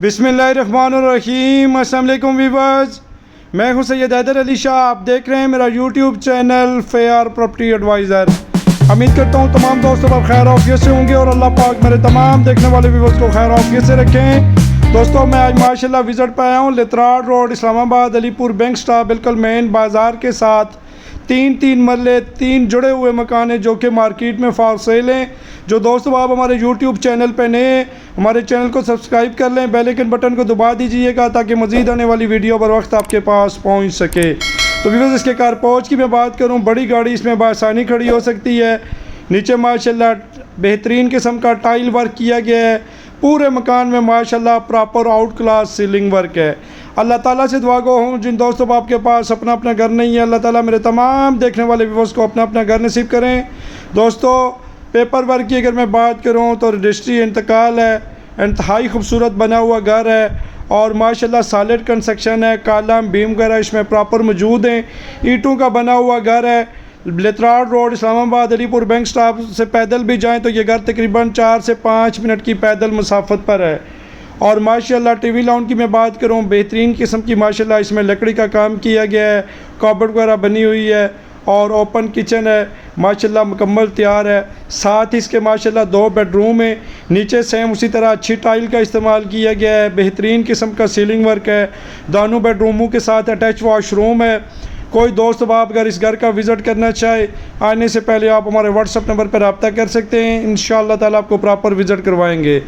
बिस्मिल्लाहिर्रहमानिर्रहीम। अस्सलाम वालेकुम व्यूअर्स, मैं हूं सैयद हैदर अली शाह। आप देख रहे हैं मेरा YouTube channel Fair Property Adviser. उम्मीद करता हूं तमाम दोस्तों पर खैर आफियत से होंगे और अल्लाह पाक मेरे तमाम देखने वाले व्यूअर्स को खैर आफियत से रखें। दोस्तों, मैं आज माशाल्लाह विज़िट पे आया हूँ Lehtrar road, Islamabad, Alipur bank stop, बिल्कुल मेन बाज़ार के साथ। तीन मरले 3 जुड़े हुए मकान हैं जो कि मार्केट में फॉर सेल हैं। जो दोस्तों आप हमारे यूट्यूब चैनल पे नए हैं, हमारे चैनल को सब्सक्राइब कर लें, बेल आइकन बटन को दबा दीजिएगा ताकि मज़ीद आने वाली वीडियो बर वक्त आपके पास पहुंच सके। तो व्यूअर्स, इसके कार पहुँच की मैं बात करूं, बड़ी गाड़ी इसमें बआसानी खड़ी हो सकती है। नीचे माशाल्लाह बेहतरीन किस्म का टाइल वर्क किया गया है। पूरे मकान में माशाल्लाह proper out class ceiling work है। अल्लाह ताला से दुआ गो हूँ जिन दोस्तों को आपके पास अपना अपना घर नहीं है, अल्लाह ताला मेरे तमाम देखने वाले व्यूअर्स को अपना अपना घर नसीब करें। दोस्तों, पेपर वर्क की अगर मैं बात करूँ तो रजिस्ट्री इंतकाल है, इंतहाई खूबसूरत बना हुआ घर है और माशाल्लाह सॉलिड कंस्ट्रक्शन है। कॉलम बीम वगैरह इसमें प्रॉपर मौजूद हैं। ईंटों का बना हुआ घर है। Lehtrar road, Islamabad, Alipur bank stop से पैदल भी जाएं तो ये घर तकरीबन 4 से 5 मिनट की पैदल मुसाफत पर है। और माशाल्लाह टीवी लाउंज की मैं बात करूं, बेहतरीन किस्म की माशाल्लाह इसमें लकड़ी का काम किया गया है। कबर्ड वगैरह बनी हुई है और ओपन किचन है, माशाल्लाह मुकम्मल तैयार है। साथ ही इसके माशाल्लाह 2 बेडरूम है। नीचे सेम उसी तरह अच्छी टाइल का इस्तेमाल किया गया है। बेहतरीन किस्म का सीलिंग वर्क है। दोनों बेडरूमों के साथ अटैच वॉशरूम है। कोई दोस्त बाप अगर इस घर का विज़िट करना चाहे, आने से पहले आप हमारे व्हाट्सअप नंबर पर रब्ता कर सकते हैं। इंशाअल्लाह ताला आपको प्रॉपर विज़िट करवाएंगे।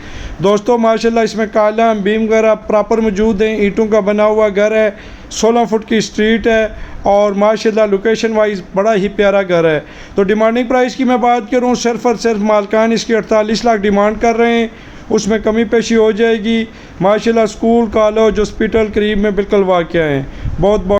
दोस्तों, माशाल्लाह इसमें कॉलम बीम वगैरह प्रॉपर मौजूद हैं। ईंटों का बना हुआ घर है। 16 फुट की स्ट्रीट है और माशाल्लाह लोकेशन वाइज बड़ा ही प्यारा घर है। तो डिमांडिंग प्राइस की मैं बात करूँ, सिर्फ़ और सिर्फ मालकान इसकी 48 लाख डिमांड कर रहे हैं। उसमें कमी पेशी हो जाएगी। माशाल्लाह स्कूल, कॉलेज, हॉस्पिटल करीब में बिल्कुल वाक़या हैं। बहुत